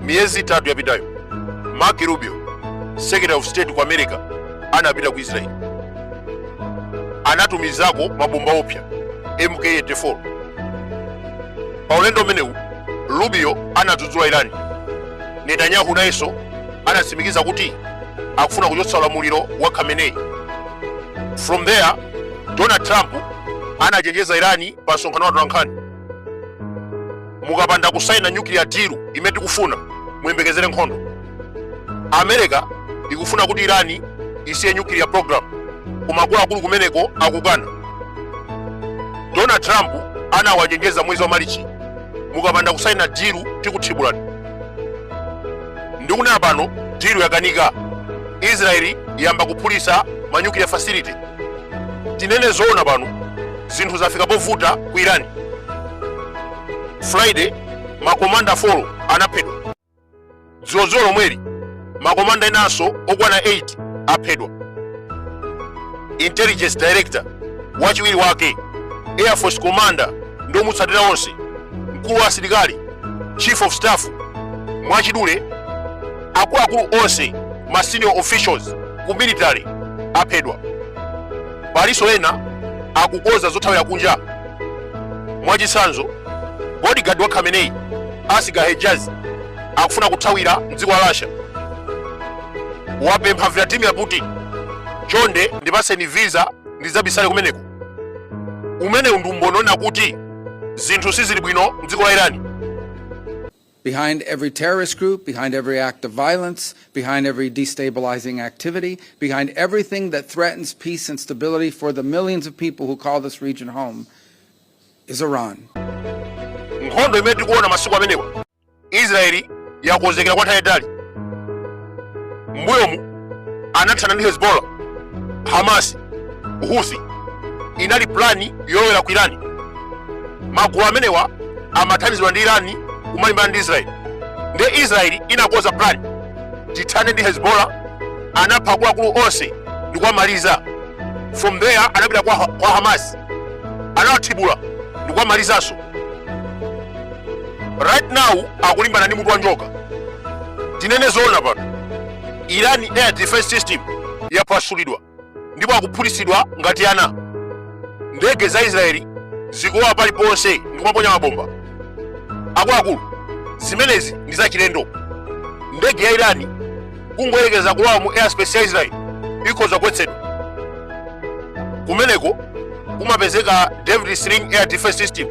Miezi 3 yapitayo, Marco Rubio, Secretary of State ku America, anapita ku Israel. Anatumizako mabomba opya MK84. Pa ulendo umenewu, Rubio anadzudzula Irani. Netanyahu nayenso anatsimikiza kuti akufuna kuchotsa ulamuliro wa Khamenei. From there, Donald Trump anachenjeza Irani pa msonkhano wa atolankhani. Mukapanda kusaina nuclear deal imene tikufuna, muyembekezere nkhondo. America ikufuna kuti Irani isiye nuclear program, koma akuluakulu kumeneko akukana. Donald Trump anawachenjeza mwezi wa Marichi, mukapanda kusaina deal tikuthibulani. Ndikunena pano deal yakanika. Israeli yamba kuphulisa ma nuclear facility. Tinene zoona pano, zinthu zafika povuta ku Irani. Friday, makomanda 4 anaphedwa. Dzulo lomweli, makomanda enanso okwana 8 aphedwa. Intelligence Director wachiwiri wake, Air Force Commander ndo mutsatira onse, mkulu wa asilikali, Chief of Staff, mwachidule, akuluakulu onse, ma senior officials ku military aphedwa. Paliso ena akukoza zothawira kunja. Mwachisanzo, bodyguard wa Khamenei, Asiga Hejazi, akufuna kuthawira mdziko la Russia. Wapempha Vladimir Putin, chonde ndipaseni visa ndizabisale kumeneko. Umenewu ndi umboni kuti zinthu sizili bwino mdziko la Irani. Behind every terrorist group, behind every act of violence, behind every destabilizing activity, behind everything that threatens peace and stability for the millions of people who call this region home, is Iran. Nkhondo imene tikuona masiku amenewa, Israeli yakonzekera kwa nthawi yayitali. Mbuyomu anathana ndi Hezbollah, Hamas, Houthi, inali plani yolowera ku Irani. Magulu amenewa amathandizidwa ndi Irani kumalimbana ndi Israeli. Ndi Israeli inakonza plani tithane ndi Hezbollah, anapha akuluakulu onse ndi kuwamaliza. From there anapita kwa Hamas, anawathibula ndi kuwamalizanso. Right now akulimbana ndi mutu wa njoka. Tinene zoona pano, Irani Air Defense System yapwasulidwa ndipo akuphulisidwa ngati ana. Ndege za Israeli zikuwa paliponse ndi kumaponya mabomba. Akuluakulu, zimenezi ndi zachilendo. Ndege ya Irani kungoyerekeza kulowa mu airspace ya Israeli ikhoza kuwetsedwa. Kumeneko kumapezeka David Sling Air Defense System,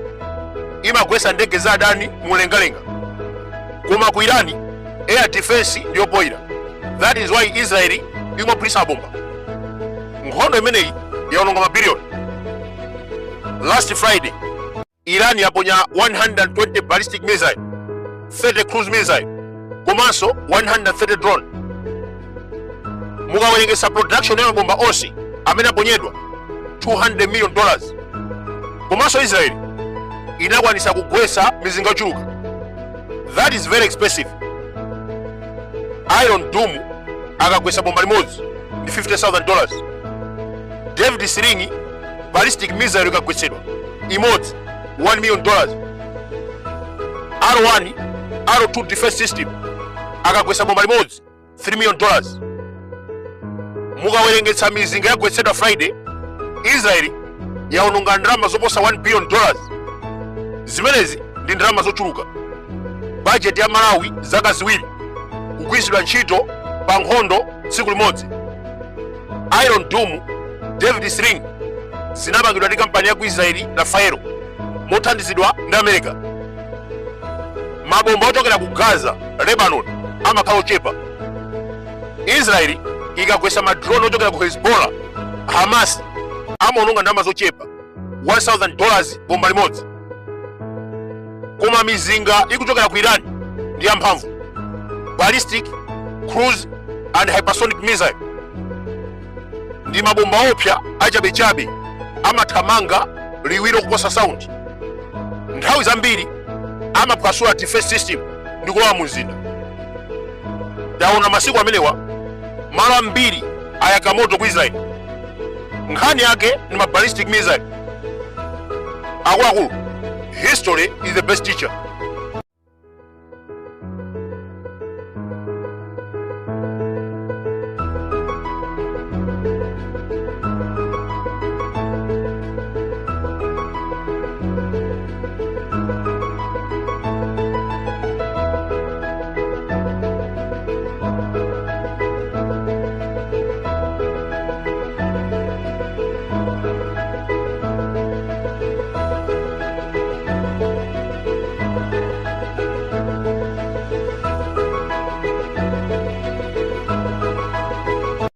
imagwetsa ndege za adani mulengalenga. Koma ku Irani air defense ndiyo poyera. That is why Israeli ikumaphulisa mabomba. Nkhondo imeneyi yaononga mabiliyoni. Last Friday, Iran yaponya 120 ballistic missile, 30 cruise missile, komanso 130 drone. Mukawerengesa production ya mabomba onse amene aponyedwa $200 million. Komanso Israeli inakwanisa kugwetsa mizinga yochuluka. That is very expensive. Iron Dome akagwetsa bomba limodzi ndi $50,000. David Sling ballistic missile ikagwetsedwa imodzi $1 million. R1, R2 defense system akagwetsa bomba limodzi $3 million. Mukawerengetsa mizinga yagwetsedwa Friday, Israeli yaononga ndalama zoposa $1 billion. Zimenezi ndi ndalama zochuluka. Budget ya Malawi zaka ziwiri kugwiritsidwa ntchito pa nkhondo tsiku limodzi. Iron Dome, David Sling zinapangidwa ndi kampani ya ku Israeli Rafael mothandizidwa ndi America. Mabomba ochokera ku Gaza, Lebanon amakhala ochepa. Israeli ikagwetsa madrone ochokera ku Hezbollah, Hamas amaononga ndalama zochepa $1,000 bomba limodzi. Koma mizinga ikuchokera ku Iran ndi yamphamvu, ballistic, cruise and hypersonic missile. Ndi mabomba opya achabechabe amathamanga liwiro kuposa sound. Nthawi zambiri amaphwasula defense system ndi kulowa mu mzinda. Taona masiku amenewa malo ambiri ayaka moto ku Israeli. Nkhani yake ni ballistic missile. Akuluakulu, history is the best teacher.